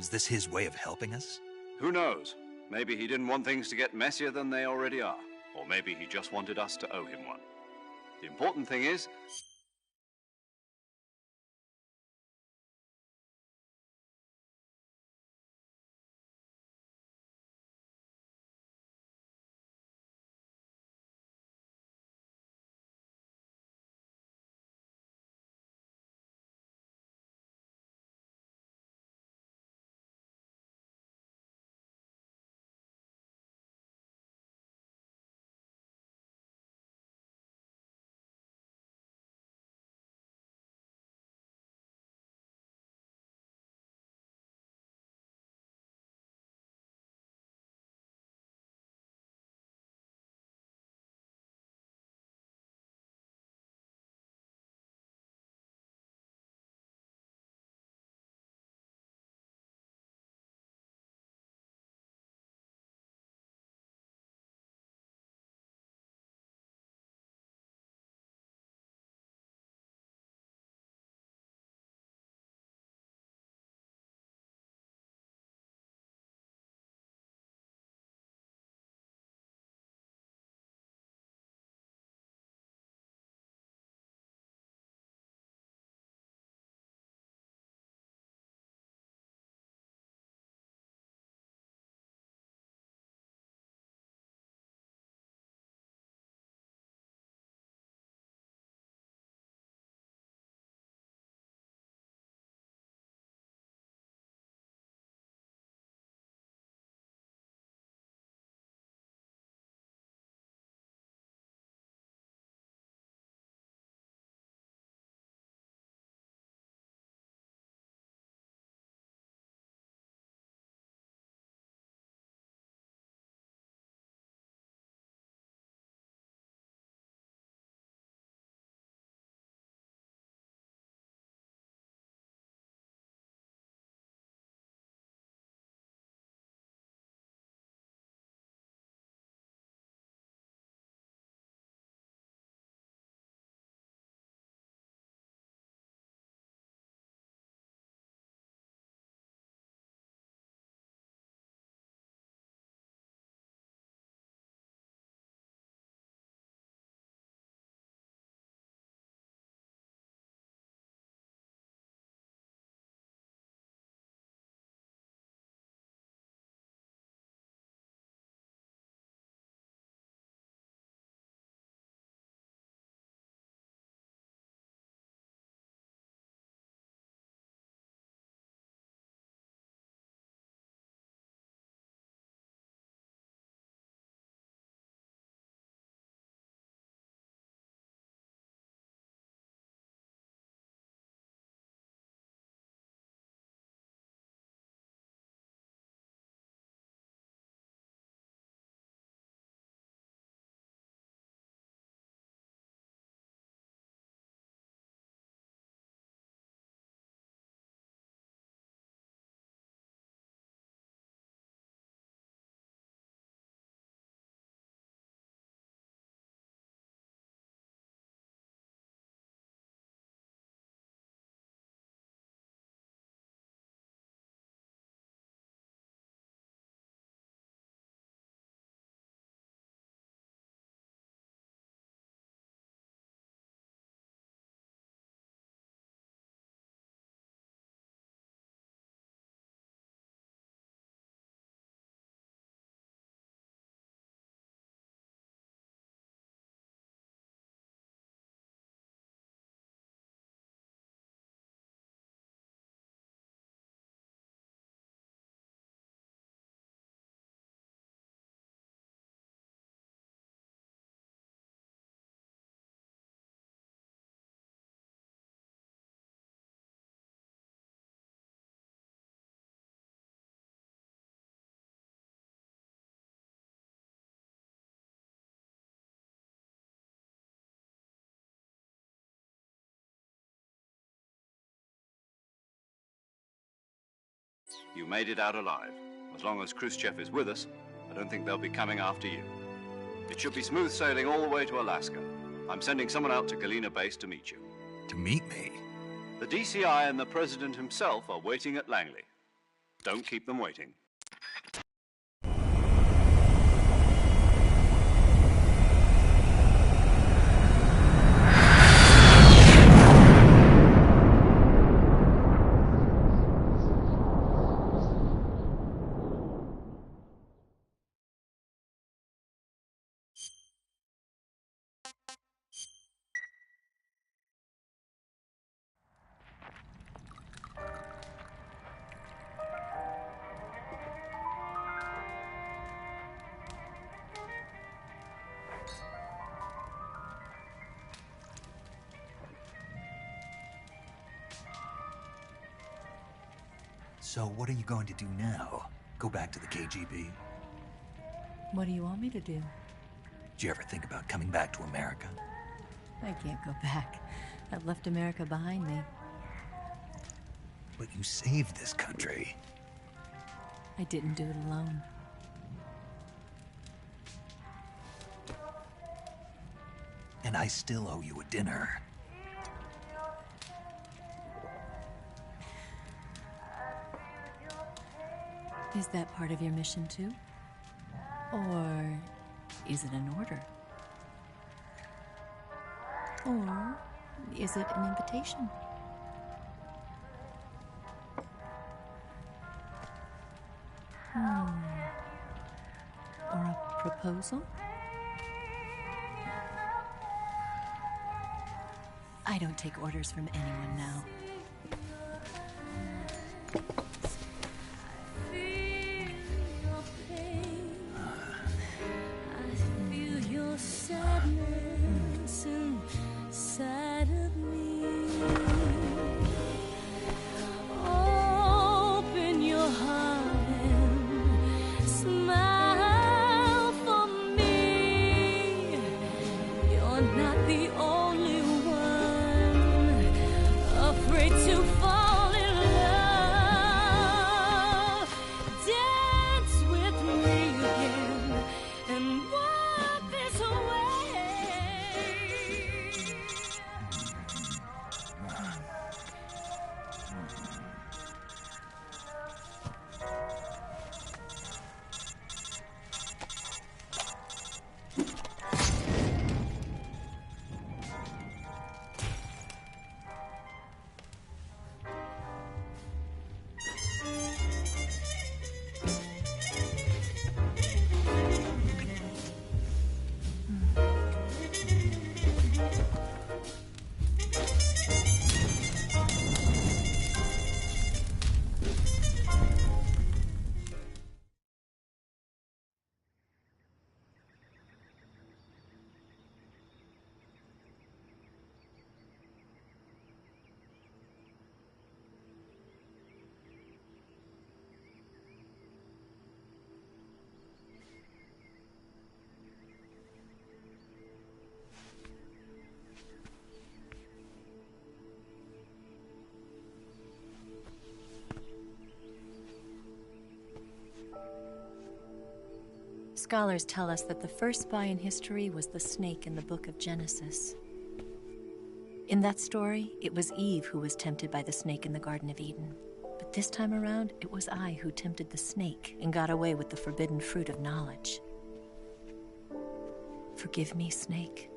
Is this his way of helping us? Who knows? Maybe he didn't want things to get messier than they already are. Or maybe he just wanted us to owe him one. The important thing is... You made it out alive. As long as Khrushchev is with us, I don't think they'll be coming after you. It should be smooth sailing all the way to Alaska. I'm sending someone out to Galena Base to meet you. To meet me? The DCI and the President himself are waiting at Langley. Don't keep them waiting. So what are you going to do now? Go back to the KGB? What do you want me to do? Did you ever think about coming back to America? I can't go back. I've left America behind me. But you saved this country. I didn't do it alone. And I still owe you a dinner. Is that part of your mission too? Or is it an order? Or is it an invitation? Or a proposal? I don't take orders from anyone now. Scholars tell us that the first spy in history was the snake in the book of Genesis. In that story, it was Eve who was tempted by the snake in the Garden of Eden. But this time around, it was I who tempted the snake and got away with the forbidden fruit of knowledge. Forgive me, snake.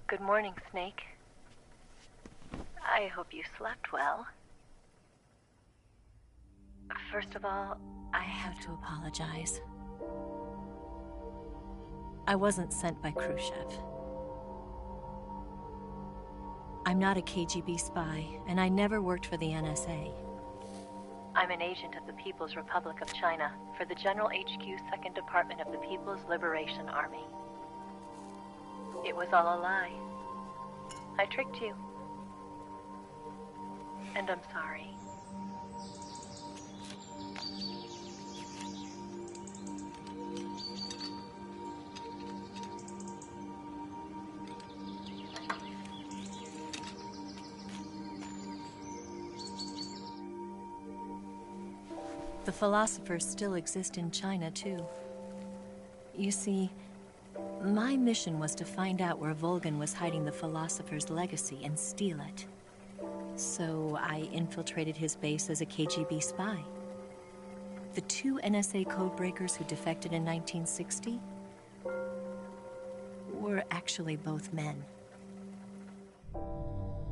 Good morning, Snake. I hope you slept well. First of all, I have to apologize. I wasn't sent by Khrushchev. I'm not a KGB spy, and I never worked for the NSA. I'm an agent of the People's Republic of China for the General HQ 2nd Department of the People's Liberation Army. It was all a lie. I tricked you. And I'm sorry. The philosophers still exist in China, too. You see, my mission was to find out where Volgan was hiding the philosopher's legacy and steal it. So I infiltrated his base as a KGB spy. The 2 NSA codebreakers who defected in 1960 were actually both men.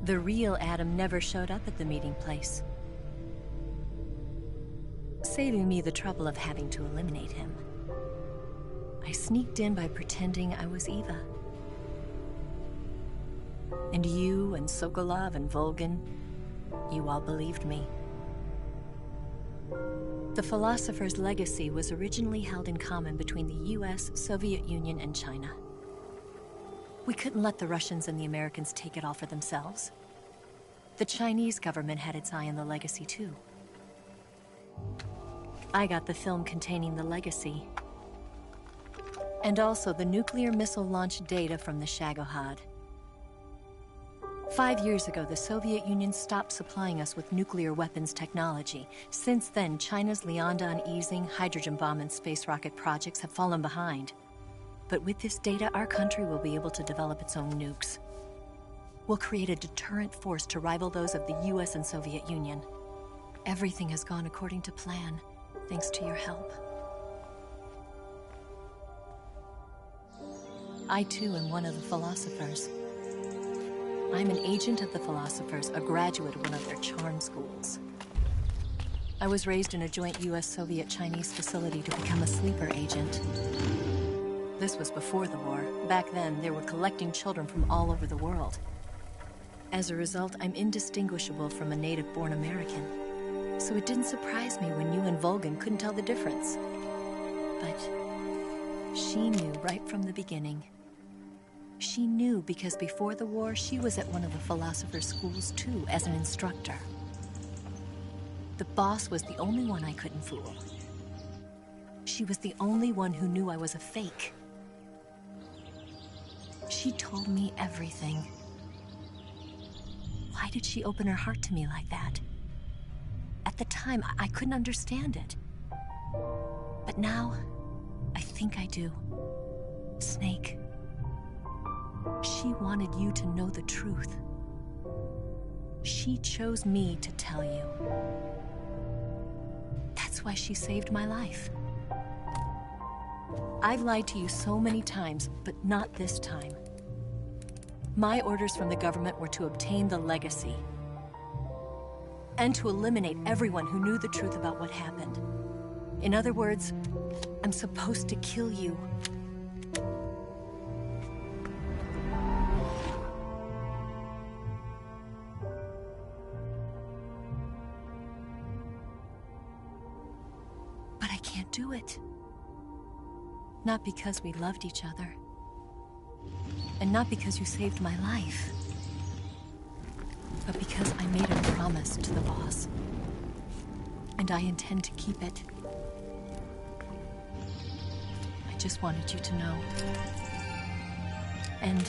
The real Adam never showed up at the meeting place, saving me the trouble of having to eliminate him. I sneaked in by pretending I was Eva. And you and Sokolov and Volgan, you all believed me. The philosopher's legacy was originally held in common between the US, Soviet Union, and China. We couldn't let the Russians and the Americans take it all for themselves. The Chinese government had its eye on the legacy, too. I got the film containing the legacy, and also the nuclear missile launch data from the Shagohod. 5 years ago, the Soviet Union stopped supplying us with nuclear weapons technology. Since then, China's Liaodong easing, hydrogen bomb, and space rocket projects have fallen behind. But with this data, our country will be able to develop its own nukes. We'll create a deterrent force to rival those of the US and Soviet Union. Everything has gone according to plan, thanks to your help. I, too, am one of the philosophers. I'm an agent of the philosophers, a graduate of one of their charm schools. I was raised in a joint US-Soviet-Chinese facility to become a sleeper agent. This was before the war. Back then, they were collecting children from all over the world. As a result, I'm indistinguishable from a native-born American. So it didn't surprise me when you and Volgan couldn't tell the difference. But she knew right from the beginning. She knew because before the war, she was at one of the philosopher's schools too, as an instructor. The boss was the only one I couldn't fool. She was the only one who knew I was a fake. She told me everything. Why did she open her heart to me like that? At the time, I couldn't understand it. But now, I think I do. Snake. She wanted you to know the truth. She chose me to tell you. That's why she saved my life. I've lied to you so many times, but not this time. My orders from the government were to obtain the legacy and to eliminate everyone who knew the truth about what happened. In other words, I'm supposed to kill you. But I can't do it. Not because we loved each other. And not because you saved my life. But because I made a promise to the boss. And I intend to keep it. I just wanted you to know. And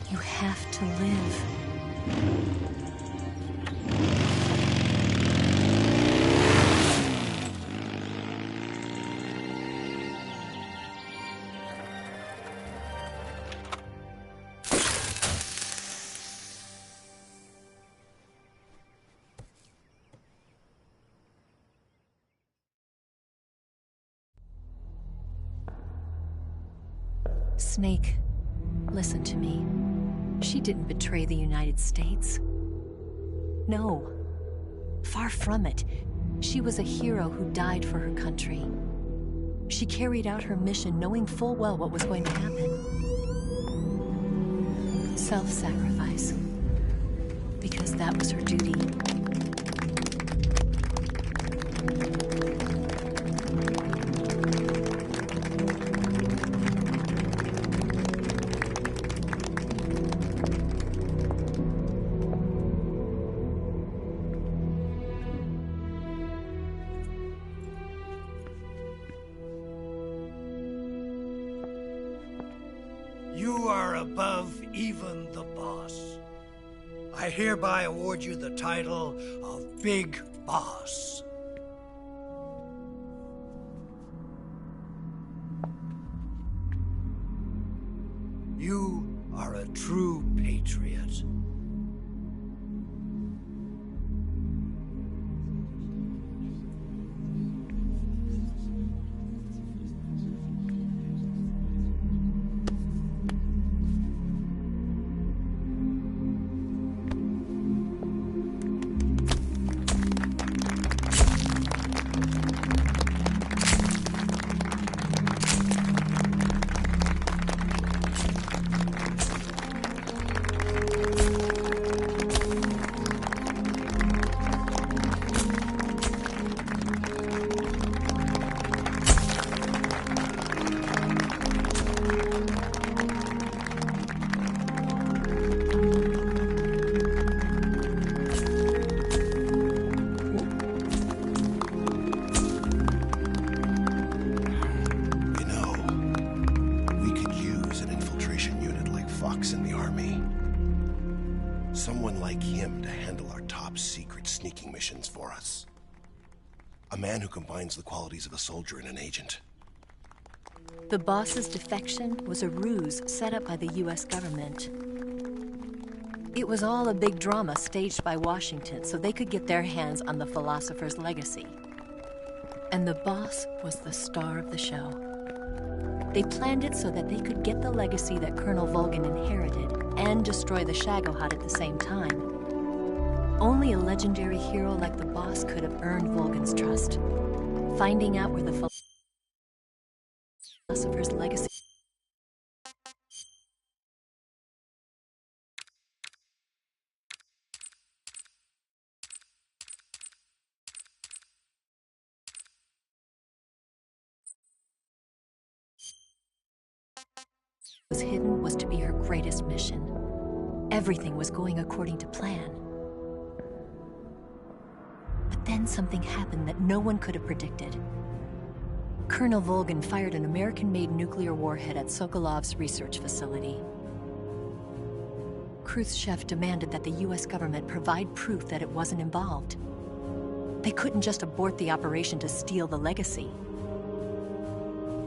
you have to live. Snake, listen to me. She didn't betray the United States. No. Far from it. She was a hero who died for her country. She carried out her mission knowing full well what was going to happen. Self-sacrifice. Because that was her duty. above even the boss. I hereby award you the title of Big Boss. You are a true patriot. In the army. Someone like him to handle our top secret sneaking missions for us. A man who combines the qualities of a soldier and an agent. The boss's defection was a ruse set up by the US government. It was all a big drama staged by Washington so they could get their hands on the philosopher's legacy. And the boss was the star of the show. They planned it so that they could get the legacy that Colonel Volgin inherited and destroy the Shagohod at the same time. Only a legendary hero like the boss could have earned Volgin's trust. Finding out where the philosopher's legacy was hidden was to be her greatest mission. Everything was going according to plan. But then something happened that no one could have predicted. Colonel Volgin fired an American-made nuclear warhead at Sokolov's research facility. Khrushchev demanded that the US government provide proof that it wasn't involved. They couldn't just abort the operation to steal the legacy.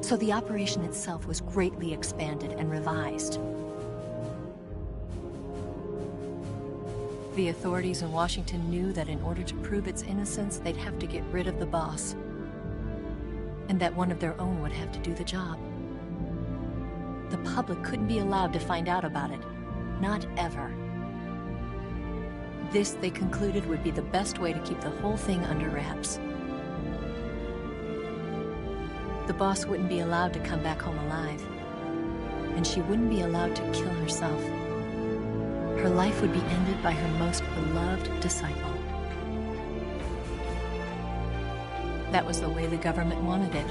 So the operation itself was greatly expanded and revised. The authorities in Washington knew that in order to prove its innocence, they'd have to get rid of the boss, and that one of their own would have to do the job. The public couldn't be allowed to find out about it. Not ever. This, they concluded, would be the best way to keep the whole thing under wraps. The boss wouldn't be allowed to come back home alive, and she wouldn't be allowed to kill herself. Her life would be ended by her most beloved disciple. That was the way the government wanted it.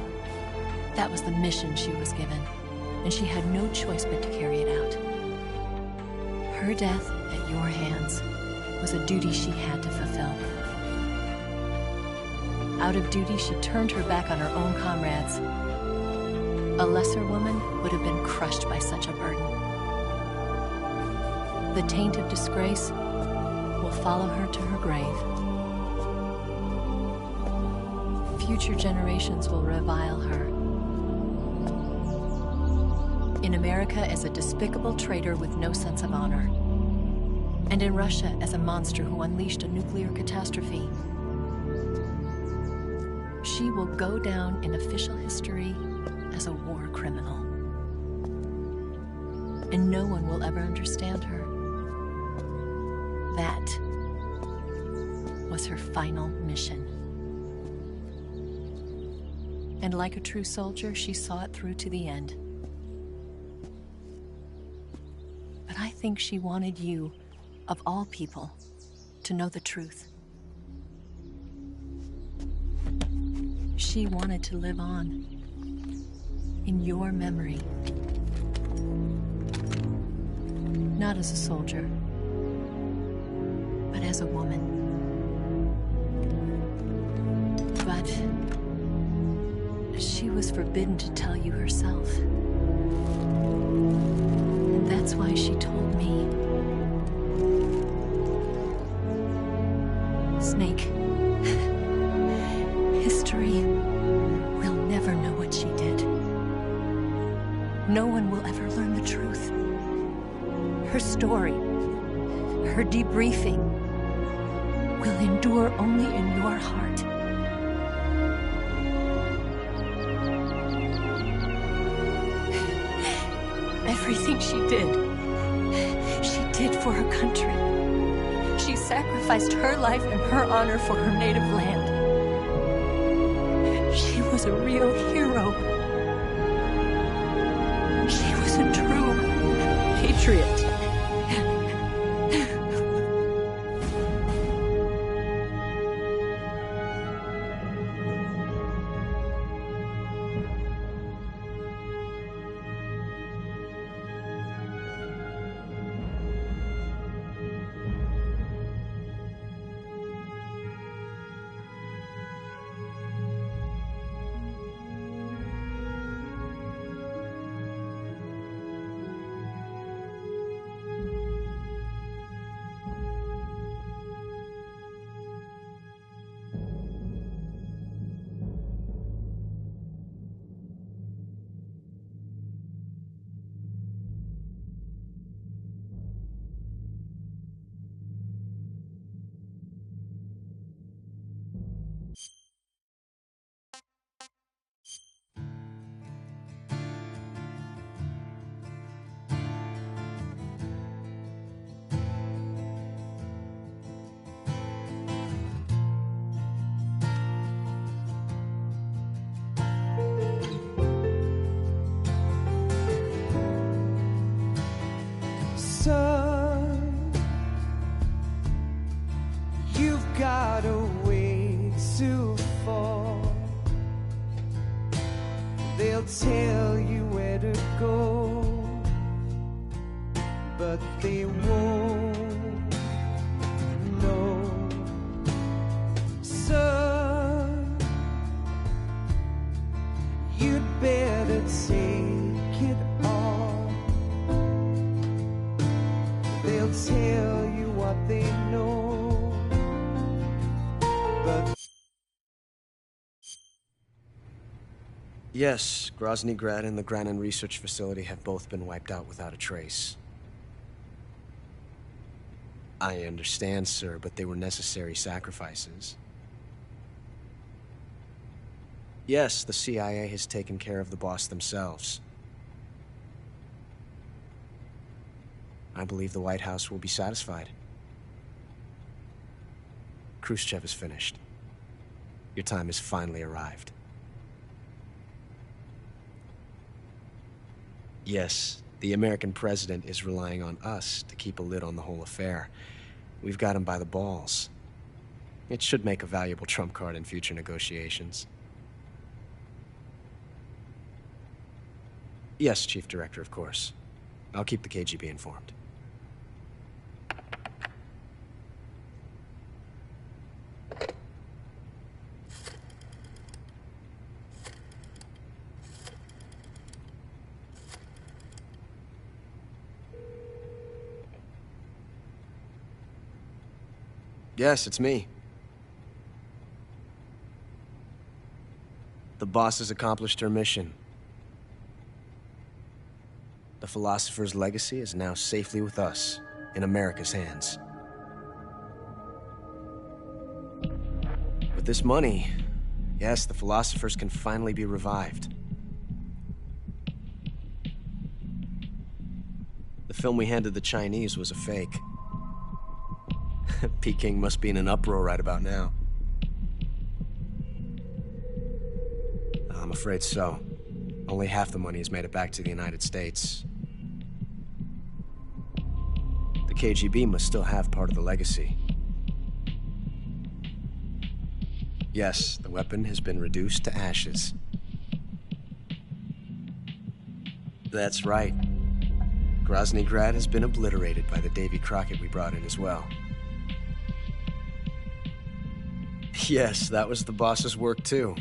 That was the mission she was given, and she had no choice but to carry it out. Her death at your hands was a duty she had to fulfill. Out of duty, she turned her back on her own comrades. A lesser woman would have been crushed by such a burden. The taint of disgrace will follow her to her grave. Future generations will revile her. In America as a despicable traitor with no sense of honor. And in Russia as a monster who unleashed a nuclear catastrophe. She will go down in official history as a war criminal. And no one will ever understand her. That was her final mission. And like a true soldier, she saw it through to the end. But I think she wanted you, of all people, to know the truth. She wanted to live on, in your memory. Not as a soldier, but as a woman. But she was forbidden to tell you herself. And that's That's why she told me. Snake. History will never know what she did. No one will ever learn the truth. Her story, her debriefing, will endure only in your heart. Everything she did for her country. She sacrificed her life and her honor for her native land. She was a real hero. She was a true patriot. Son, you've got a way to fall. They'll tell you where to go, but they won't know. Son, you'd better take it all. They'll tell you what they know, but... Yes, Grozny Grad and the Granin Research Facility have both been wiped out without a trace. I understand, sir, but they were necessary sacrifices. Yes, the CIA has taken care of the boss themselves. I believe the White House will be satisfied. Khrushchev is finished. Your time has finally arrived. Yes, the American president is relying on us to keep a lid on the whole affair. We've got him by the balls. It should make a valuable trump card in future negotiations. Yes, Chief Director, of course. I'll keep the KGB informed. Yes, it's me. The boss has accomplished her mission. The philosopher's legacy is now safely with us, in America's hands. With this money, yes, the philosophers can finally be revived. The film we handed the Chinese was a fake. Peking must be in an uproar right about now. I'm afraid so. Only half the money has made it back to the United States. The KGB must still have part of the legacy. Yes, the weapon has been reduced to ashes. That's right. Grozny Grad has been obliterated by the Davy Crockett we brought in as well. Yes, that was the boss's work too.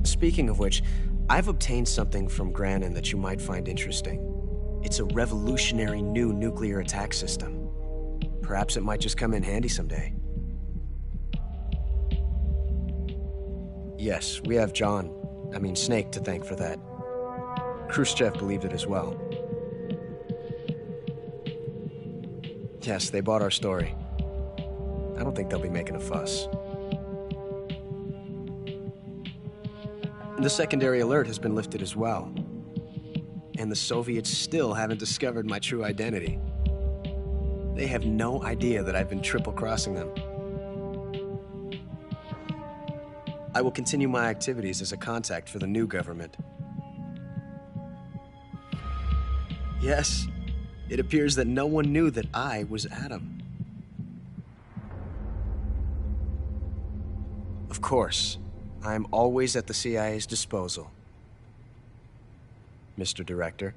Speaking of which, I've obtained something from Grannon that you might find interesting. It's a revolutionary new nuclear attack system. Perhaps it might just come in handy someday. Yes, we have Snake to thank for that. Khrushchev believed it as well. Yes, they bought our story. I don't think they'll be making a fuss. The secondary alert has been lifted as well. And the Soviets still haven't discovered my true identity. They have no idea that I've been triple-crossing them. I will continue my activities as a contact for the new government. Yes, it appears that no one knew that I was Adam. Of course, I am always at the CIA's disposal, Mr. Director.